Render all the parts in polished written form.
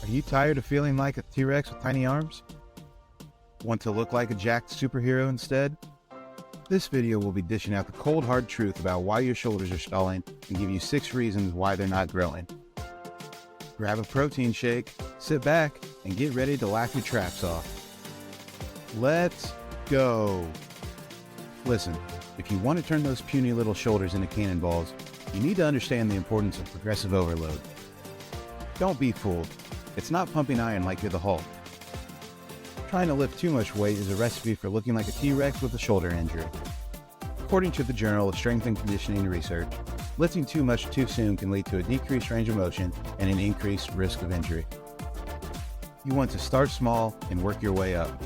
Are you tired of feeling like a T-Rex with tiny arms? Want to look like a jacked superhero instead? This video will be dishing out the cold hard truth about why your shoulders are stalling and give you 6 reasons why they're not growing. Grab a protein shake, sit back, and get ready to laugh your traps off. Let's go! Listen, if you want to turn those puny little shoulders into cannonballs, you need to understand the importance of progressive overload. Don't be fooled. It's not pumping iron like you're the Hulk. Trying to lift too much weight is a recipe for looking like a T-Rex with a shoulder injury. According to the Journal of Strength and Conditioning Research, lifting too much too soon can lead to a decreased range of motion and an increased risk of injury. You want to start small and work your way up.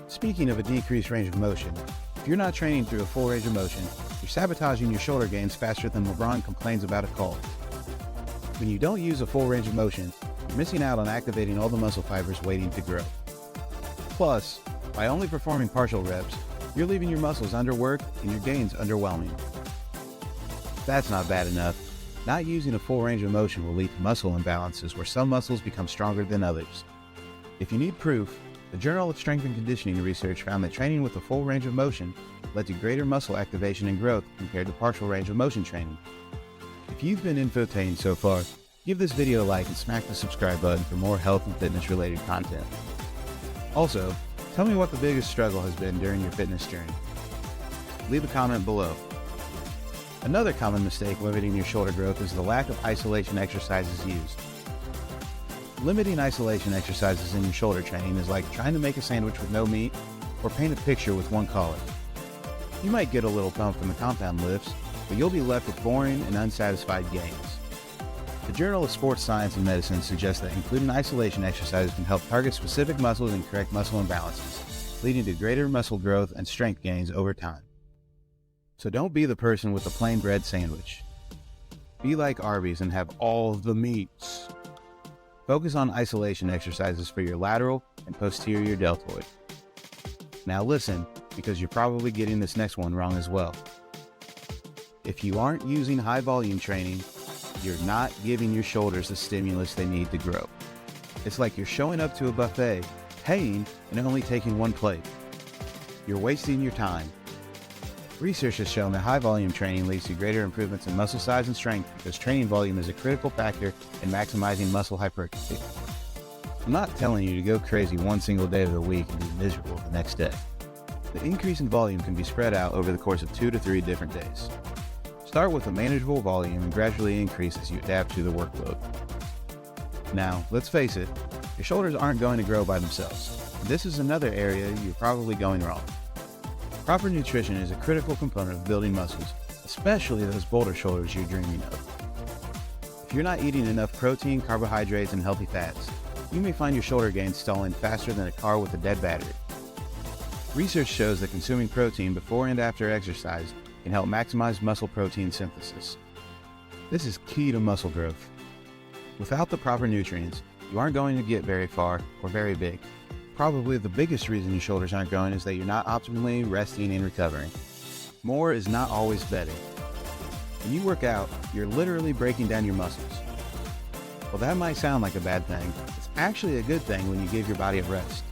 Speaking of a decreased range of motion, if you're not training through a full range of motion, you're sabotaging your shoulder gains faster than LeBron complains about a cold. When you don't use a full range of motion, you're missing out on activating all the muscle fibers waiting to grow. Plus, by only performing partial reps, you're leaving your muscles underworked and your gains underwhelming. If that's not bad enough, not using a full range of motion will lead to muscle imbalances where some muscles become stronger than others. If you need proof, the Journal of Strength and Conditioning Research found that training with a full range of motion led to greater muscle activation and growth compared to partial range of motion training. If you've been infotained so far, give this video a like and smack the subscribe button for more health and fitness related content. Also, tell me what the biggest struggle has been during your fitness journey. Leave a comment below. Another common mistake limiting your shoulder growth is the lack of isolation exercises used. Limiting isolation exercises in your shoulder training is like trying to make a sandwich with no meat or paint a picture with one color. You might get a little bump from the compound lifts, but you'll be left with boring and unsatisfied gains. The Journal of Sports Science and Medicine suggests that including isolation exercises can help target specific muscles and correct muscle imbalances, leading to greater muscle growth and strength gains over time. So don't be the person with the plain bread sandwich. Be like Arby's and have all the meats. Focus on isolation exercises for your lateral and posterior deltoid. Now listen, because you're probably getting this next one wrong as well. If you aren't using high volume training, you're not giving your shoulders the stimulus they need to grow. It's like you're showing up to a buffet, paying, and only taking one plate. You're wasting your time. Research has shown that high volume training leads to greater improvements in muscle size and strength because training volume is a critical factor in maximizing muscle hypertrophy. I'm not telling you to go crazy one single day of the week and be miserable the next day. The increase in volume can be spread out over the course of 2 to 3 different days. Start with a manageable volume and gradually increase as you adapt to the workload. Now, let's face it, your shoulders aren't going to grow by themselves. This is another area you're probably going wrong. Proper nutrition is a critical component of building muscles, especially those boulder shoulders you're dreaming of. If you're not eating enough protein, carbohydrates, and healthy fats, you may find your shoulder gains stalling faster than a car with a dead battery. Research shows that consuming protein before and after exercise can help maximize muscle protein synthesis. This is key to muscle growth. Without the proper nutrients, you aren't going to get very far or very big. Probably the biggest reason your shoulders aren't growing is that you're not optimally resting and recovering. More is not always better. When you work out, you're literally breaking down your muscles. Well, that might sound like a bad thing. It's actually a good thing when you give your body a rest.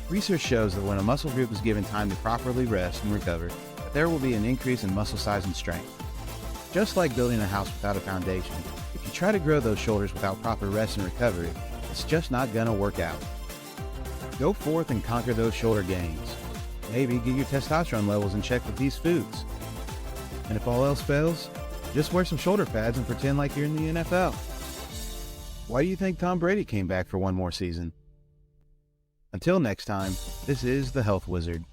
Research shows that when a muscle group is given time to properly rest and recover, there will be an increase in muscle size and strength. Just like building a house without a foundation, if you try to grow those shoulders without proper rest and recovery, it's just not gonna work out. Go forth and conquer those shoulder gains. Maybe get your testosterone levels in check with these foods. And if all else fails, just wear some shoulder pads and pretend like you're in the NFL. Why do you think Tom Brady came back for one more season? Until next time, this is the Health Wizard.